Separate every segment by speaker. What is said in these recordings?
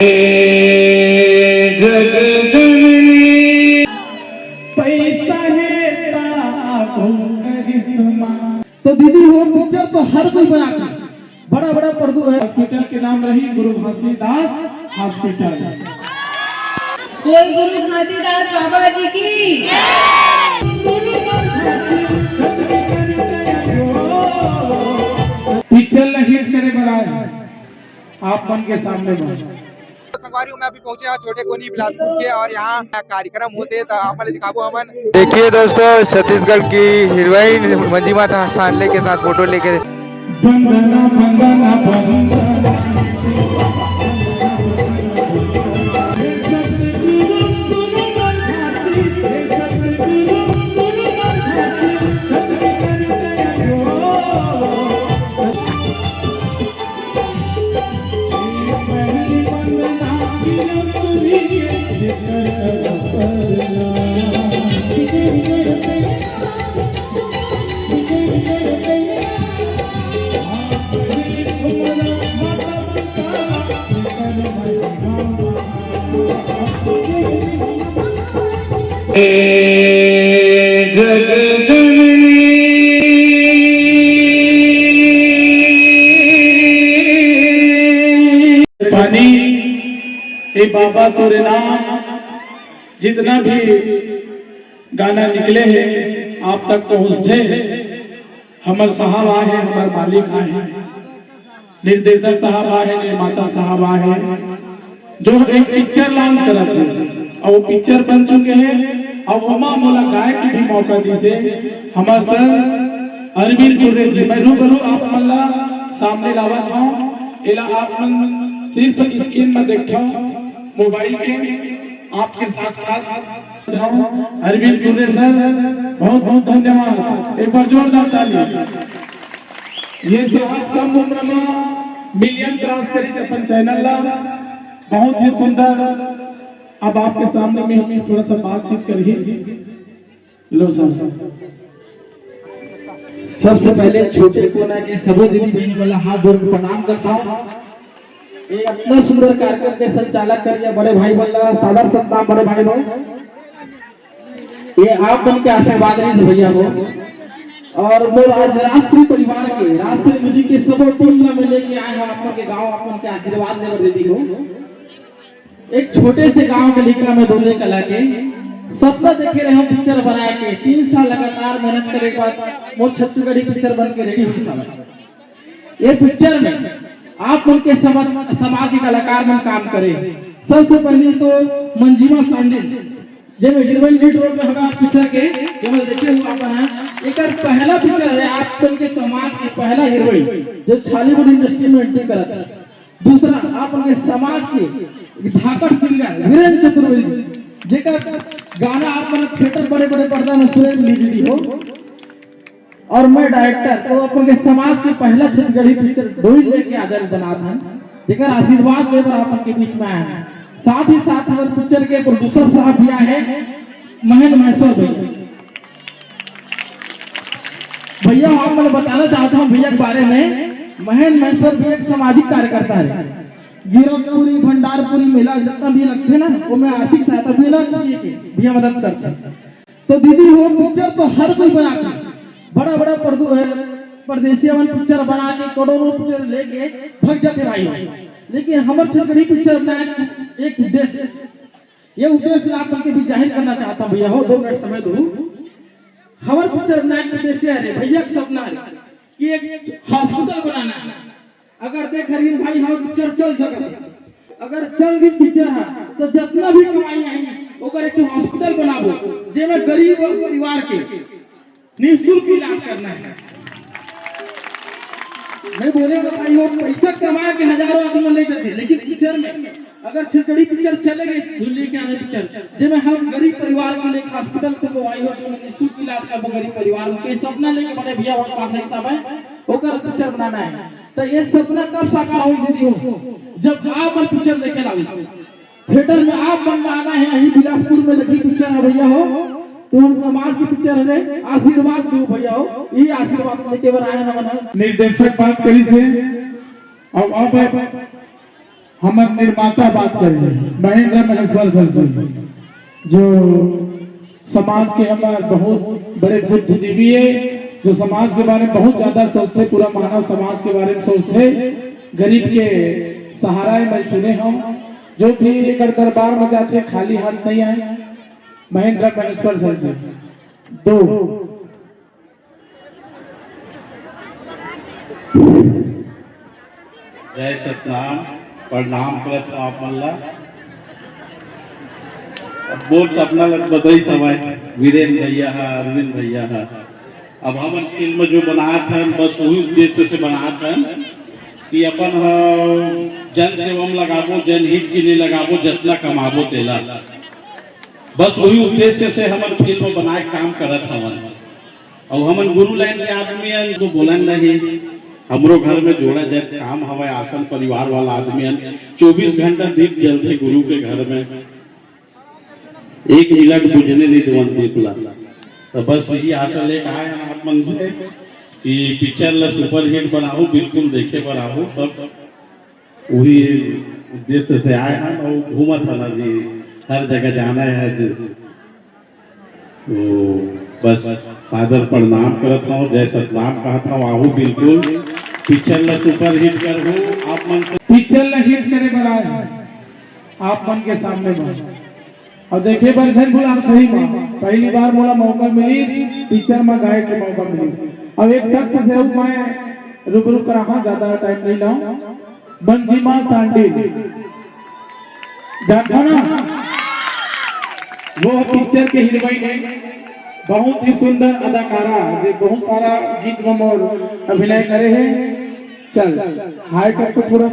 Speaker 1: जग जननी पैसा है करिश्मा।
Speaker 2: तो दीदी वो पिक्चर तो हर कोई बनाता है, बड़ा बड़ा
Speaker 1: हॉस्पिटल के नाम रही गुरु घासीदास हॉस्पिटल।
Speaker 3: बोल गुरु घासीदास बाबा जी की।
Speaker 1: पिक्चर हिट करे बनाए आप मन के सामने
Speaker 4: संगवारी में अभी पहुंचे हैं छोटे कोनी बिलासपुर के, और यहाँ कार्यक्रम होते हैं तो आप दिखाबो हमन। देखिए दोस्तों, छत्तीसगढ़ की हीरोइन मंजिमा सानले के साथ फोटो लेके
Speaker 1: बंदना बंदना बंदना जग जननी पानी ए बाबा तोरे नाम जितना भी गाना निकले हैं आप तक पहुँचते हैं। हमारे साहब आए हैं, हमारे मालिक आए हैं, निर्देशक साहब आए हैं, निर्माता साहब आए हैं, जो एक पिक्चर लॉन्च करा थे और वो पिक्चर बन चुके हैं। और उमा मोला गाय की भी मौका दी से हमारे सर अरविंद गुर्रे जी मैं रूबरू आप मल्ला सामने लावत हूँ। इला आप मन सिर्फ स्क्रीन में देखता हूँ मोबाइल के आपके साक्षात अरविंद गुर्रे सर, बहुत बहुत धन्यवाद। एक बार जोरदार ताली। ये साहब कम उम्र में मिलियन क्रॉस करी अपन चैनल ला, बहुत ही सुंदर। अब आपके सामने में हमें थोड़ा सा बातचीत करिए। लो सर,
Speaker 2: सबसे पहले छोटे कोना के सभी दीदी बहनी वाला हाथ जोड़ के प्रणाम करता हूँ। ये इतना सुंदर कार्यक्रम के संचालक करिए बड़े भाई वाला सादर सत्ता बड़े भाई हो, ये आप बन के आशीर्वाद से भैया हो। और वो आज राष्ट्रीय परिवार के राष्ट्रीय म्यूजिक के सब टीम में लेके आए हो, आप के गाँव आप के आशीर्वाद लेकर दीदी हो। एक छोटे से गांव के लिखा में दोले कला के सपना देखे रहे हम पिक्चर बना के 3 साल लगातार मेहनत करे के बाद वो छत्तीसगढ़ी पिक्चर बन के रेडी हुई। समझ ये पिक्चर में आप उनके समाज के कलाकार में काम करे। सबसे पहले तो मंजिमा सानले जब हीरोइन लीड रोल में हमारा पिक्चर के जब देखे हुआ आप हैं, एक पहला पिक्चर है आप उनके समाज के पहला हीरोइन जो बॉलीवुड इंडस्ट्री में एंट्री करा था। दूसरा आप उनके समाज के धाकड़ सिंगर वीरेंद्र चतुर्वेदी जेका गाना आप थिएटर बड़े बड़े पर्दा में सुने ली हो। और मैं डायरेक्टर तो अपन समाज के पहला छत्तीसगढ़ी पिक्चर डोरी लेके आदर बना था, जेकर आशीर्वाद लेकर अपन के बीच में आए हैं। साथ ही साथ हमारे पिक्चर के प्रोड्यूसर साहब भी आए हैं महेंद्र महेश्वर भैया। आप मैं बताना चाहता हूँ भैया के बारे में। महेंद्र महेश्वर भी एक सामाजिक कार्यकर्ता है। गिरफ्तारी भंडारपुरी मेला जितना भी लगते ना वो मैं आर्थिक सहायता भी मदद करता है। तो दीदी वो पिक्चर तो हर कोई बनाता है, बड़ा बड़ा परदेसी पिक्चर बना के करोड़ों पिक्चर लेके भग जाते भाई हो। लेकिन हमारे छत्तीसगढ़ी पिक्चर बनाए एक उद्देश्य, ये उद्देश्य आप के भी जाहिर करना चाहता हूँ भैया हो। 2 मिनट समय दो। हमारे पिक्चर बनाए का उद्देश्य है भैया का सपना है कि एक हॉस्पिटल बनाना है। अगर देख रही भाई हमारे पिक्चर चल सकता, अगर चल गई पिक्चर है तो जितना भी कमाई है अगर एक हॉस्पिटल बनाबो जेमें गरीब परिवार के निःशुल्क इलाज करना है। नहीं बोलेगा भाई वो पैसा कमा के हजारों आदमी ले जाते, लेकिन पिक्चर में अगर छत्तीसगढ़ी पिक्चर चलेगी दिल्ली के आने पिक्चर जेमें हम गरीब परिवार के लिए हॉस्पिटल को गवाई हो जो निःशुल्क इलाज कर गरीब परिवार के सपना लेके बड़े भैया हमारे पास है सब है ओकर पिक्चर बनाना है। तो ये सपना कब साकार होगी दीदी हो, जब आप पिक्चर देखे लाओ थिएटर में आप बनना आना है। यही बिलासपुर में लगी पिक्चर है भैया हो, तो हम समाज की पिक्चर है। आशीर्वाद दो भैया हो, ये आशीर्वाद लेके बार आया ना बना।
Speaker 1: निर्देशक बात करी से अब हमारे निर्माता बात करें महेंद्र महेश्वर सर जी, जो समाज के हमारे बहुत बड़े बुद्धिजीवी है, जो समाज के बारे में बहुत ज्यादा सोचते, पूरा मानव समाज के बारे में सोचते, गरीब के सहारा मैं सुने हम, जो भी एक दरबार में जाते खाली हाथ नहीं आए। महेंद्र महेश्वर सर जी दो
Speaker 5: जय सतनाम प्रणाम करत आप मल्ला बोल सपना लग बदई समय वीरेंद्र भैया है, अरविंद भैया है। अब हम फिल्म जो बनात हैं बस वही उद्देश्य से बनात हैं कि अपन जन सेवम लगाबो, जनहित के लिए लगाबो, जितना कमाबो तेला, बस वही उद्देश्य से हम फिल्म बनाए काम करत हवन। और हमन गुरु लाइन के आदमी हैं तो बोलन नहीं, हमरो घर में जोड़ा जाए काम हवा आसन परिवार वाला आदमी हैं, 24 घंटा दीप जलते गुरु के घर में, एक मिनट बुझने नहीं देवन दीपला। तो बस यही आशा लेके आए हैं आप मन से कि पिक्चर ला सुपर हिट बनाओ, बिल्कुल देखे पर आओ, सब वही उद्देश्य से आए हैं। और घूमत है ना जी, हर जगह जाना है तो बस फादर प्रणाम करता हूँ, जय सतनाम कहता हूँ, आहू बिल्कुल पिक्चर ला सुपर हिट कर हो आप मन से,
Speaker 1: पिक्चर ला हिट करे बनाए आप मन के सामने बन। और देखे बरसन बोला आप सही मां, पहली बार बोला मौका मिली पिक्चर में गाय के मौका मिली। अब एक शख्स से मैं रुक रुक रहा, ज्यादा टाइम नहीं लाऊं, मंजिमा सांडी जानता ना, वो पिक्चर के हीरोइन है, बहुत ही सुंदर अदाकारा जो बहुत सारा गीत में और अभिनय करे हैं। चल हाय कर तो थोड़ा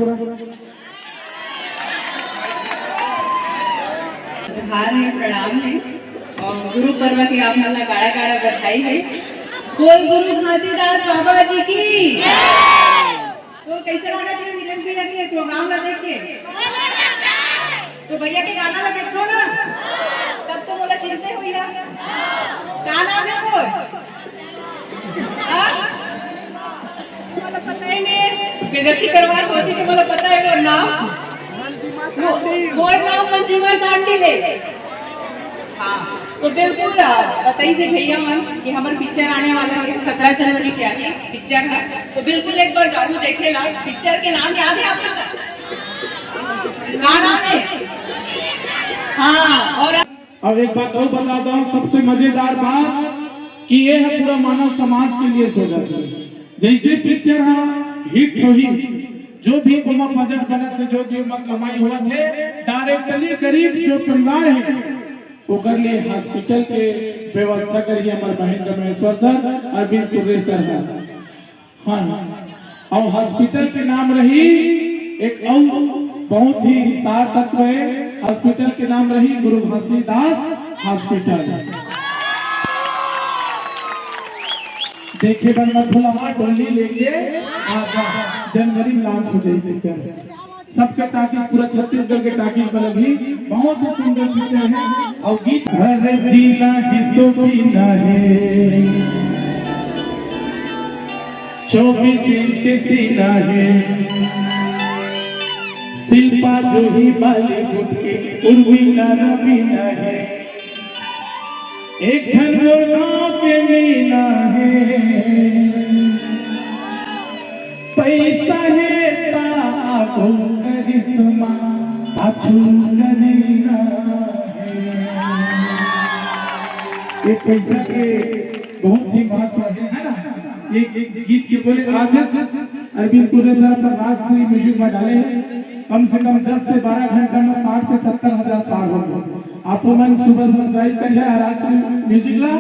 Speaker 3: जोहार है, प्रणाम है और गुरु पर्व की आप मला गाड़ा गाड़ा बधाई है। बोल गुरु घासीदास बाबा जी की। तो कैसे गाना चाहिए मिलन भैया के प्रोग्राम ला देख के, तो भैया के गाना ला देखो ना, तब तो बोला चिंता हुई ना, क्या नाम है कोई मला पता ही नहीं, बेइज्जती करवा होती तो मला पता है वो नाम, वो नाम मंजिमा सांडी है। हाँ तो बिल्कुल बताइए से भैया मन कि हमारे पिक्चर आने वाला है 17 जनवरी के आगे पिक्चर है, तो बिल्कुल एक बार जरूर देखेला। पिक्चर के नाम याद है आप लोग का नाम है? हाँ
Speaker 1: और एक बात और बताता हूँ, सबसे मजेदार बात कि ये है पूरा मानव समाज के लिए सोचा था। जैसे पिक्चर हिट हुई, जो भी उमा बजट बना थे, जो भी उमा कमाई हुआ थे, डायरेक्टली गरीब जो परिवार है ओकर लिए हॉस्पिटल के व्यवस्था करिए हमारे महेंद्र महेश्वर सर, अरविंद कुर्रे सर है। हाँ और हॉस्पिटल के नाम रही एक और बहुत ही सार तत्व है, हॉस्पिटल के नाम रही गुरु घासीदास हॉस्पिटल। देखे बन मत भूला, डोली लेके जनवरी में लॉन्च हो जाएगी पिक्चर। सबके टाकी पूरा छत्तीसगढ़ के टाकी पर भी बहुत ही सुंदर पिक्चर है। और गीत घर जीना ही तो पीना है, 24 इंच के सीना है, शिल्पा जो ही बॉलीवुड की उर्मिला रवीना है, एक झंडा के मीना है, पैसा है ताको करिश्मा पाछू करीना है। ये पैसा के बहुत ही महत्व है ना। ये गीत के बोले आज अरविंद कुर्रे सर पर राजश्री म्यूजिक में डाले हैं, कम से कम 10 से 12 घंटा में 60 से 70 हजार पार हो गए। आपको मन सुबह सब्सक्राइब कर है राजश्री म्यूजिक ला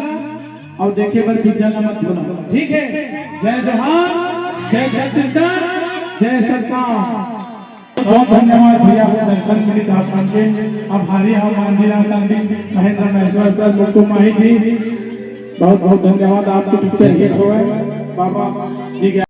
Speaker 1: और देखे पर पिक्चर मत भूलना, ठीक है। जय जवान, जय छत्तीसगढ़, जय सरकार। बहुत धन्यवाद भैया दर्शन के लिए चाहते हैं। आभारी हम मंजिला सांडी, महेंद्र महेश्वर सर, मुक्कू माही जी, बहुत बहुत धन्यवाद। आपकी पिक्चर हिट हो बाबा जी।